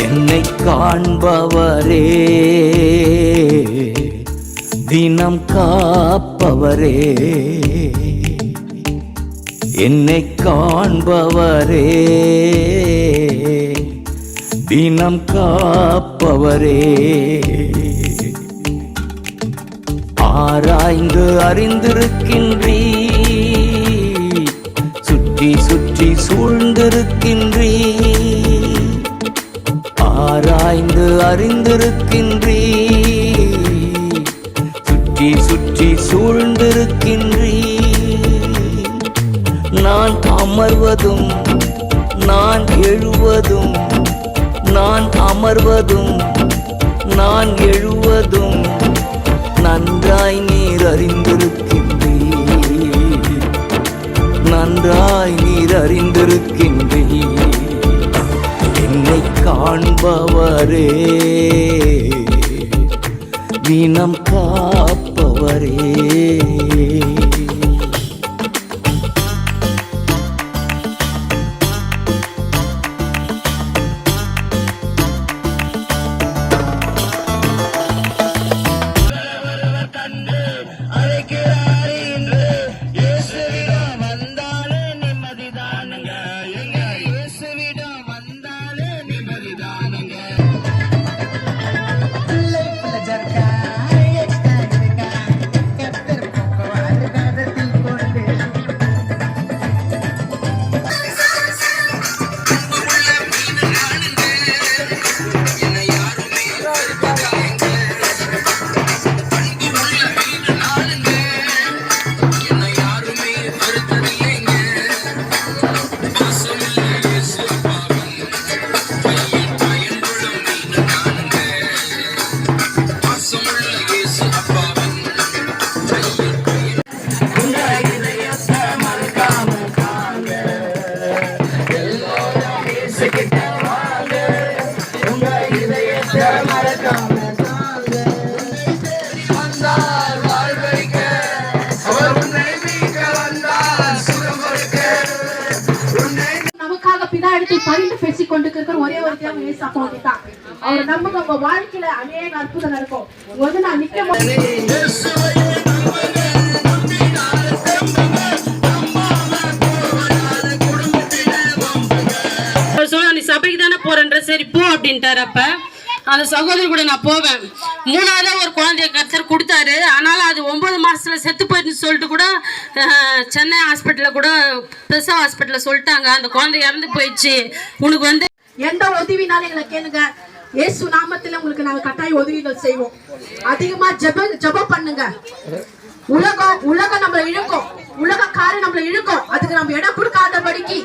என்னை காண்பவரே, தினம் காப்பவரே, என்னை காண்பவரே, தினம் காப்பவரே, ஆராய்ந்து அறிந்திருக்கின்றீ, சுற்றி சுற்றி சூழ்ந்திருக்கின்றீ, ஆராய்ந்து அறிந்திருக்கின்றீ, சுற்றி சுற்றி சூழ்ந்திருக்கின்றீ. நான் அமர்வதும் நான் எழுவதும், நான் அமர்வதும் நான் எழுவதும் நன்றாய் நீர் அறிந்திருக்கின்றீர், நன்றாய் நீர் அறிந்திருக்கின்றீர். என்னை காண்பவரே, தினம் காப்பவரே. பேசிக் கொண்டிருக்கிற ஒரே ஒரு தேவை ஏசப்பா தான். அவர் நமக்கு உங்க வாழ்க்கையில அநேக அற்புதம் நடக்கும். நான் நிக்க நீ சபைக்கு தானே போறன்ற, சரி போ அப்படின்ட்டாரு. அப்ப அந்த சகோதரி கூட நான் போவேன். மூணாவதா ஒரு குழந்தைய கர்த்தர் கொடுத்தாரு. ஆனாலும் அது 9 மாசத்துல செத்து போயிடுன்னு சொல்லிட்டு கூட சென்னை ஹாஸ்பிட்டல்ல கூட பிரசவ ஹாஸ்பிட்டல்ல சொல்லிட்டாங்க, அந்த குழந்தை இறந்து போயிடுச்சு. உனக்கு வந்து எந்த உதவினாலும் எங்களை கேளுங்க, இயேசு நாமத்துல உங்களுக்கு நாங்க கட்டாய உதவிகள் செய்வோம். அதிகமா ஜெபம் பண்ணுங்க. உலகம் நம்மள இழுக்கும், உலக காரியம் நம்மள இழுக்கும். அதுக்கு நம்ம இடம் கொடுக்காதபடிக்கு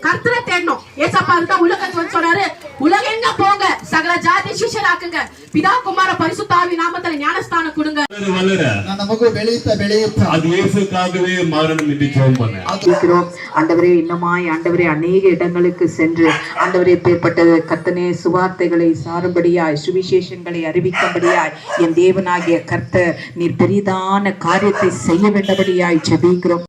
கர்த்தரை தேடணும். ஏசப்பா தான் உலகத்தை சொன்னாரு, உலகெங்க போங்க, சகல ஜாதி சிஷ்யராக்குங்க, பிதா குமார பரிசுத்த ஆவி நாமத்துல ஞானஸ்தானம் கொடுங்க. ஆண்டவரே, இன்னமாய் ஆண்டவரே அநேக இடங்களுக்கு சென்று ஆண்டவரே பேர்பட்ட கர்த்தனே சுவார்த்தைகளை சாரும்படியாய், சுவிசேஷங்களை அறிவிக்கும்படியாய் என் தேவனாகிய கர்த்தர் நீர் பெரிதான காரியத்தை செய்ய வேண்டபடியாய் ஜெபிக்கிறோம்.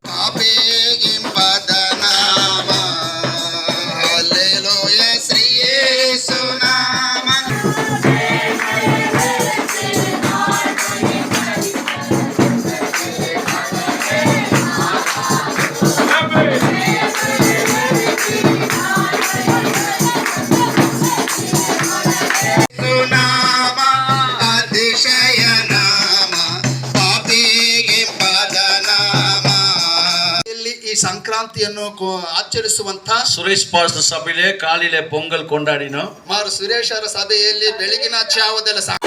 ಸಂಕ್ರಾಂತಿಯನ್ನು ಆಚರಿಸುವಂತ ಸುರೇಶ್ ಪಾಸ್ಟರ್ ಸಭೆಯಲ್ಲಿ ಕಾಲಿಲೆ ಪೊಂಗಲ್ ಕೊಂಡಾಡಿನೋ ಮಾರು ಸುರೇಶ್ ಅವರ ಸಭೆಯಲ್ಲಿ ಬೆಳಗಿನ ಜಾವದೆಲ್ಲ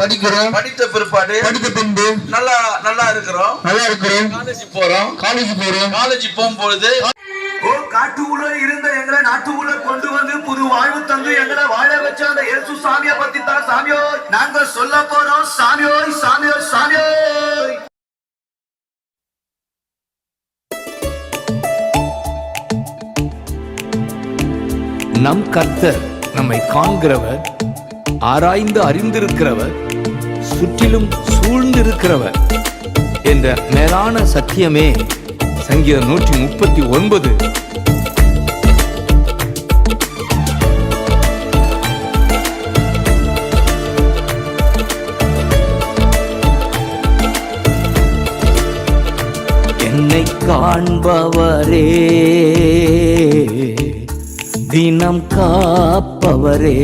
படிக்கிறோம், படித்த பிற்பாடு படித்த பின்பு நல்லா இருக்கிறோம், காலேஜ் போறோம். காலேஜ் போகும்போது காட்டு ஊழ இருந்த எங்களை நாட்டு ஊழ கொண்டு வந்து புது வாழ்வு தந்து எங்களை வாழ வச்ச அந்த இயேசு சாமியை பத்தி தான் சாமியோ நாங்க சொல்ல போறோம். சாமியோய் சாமியோய் சாமியோய். நம் கர்த்தர் நம்மை காண்கிறவர், ஆராய்ந்து அறிந்திருக்கிறவர், சுற்றிலும் சூழ்ந்திருக்கிறவர் என்ற மேலான சத்தியமே சங்கீதம் 139. என்னை காண்பவரே, தினம் காப்பவரே,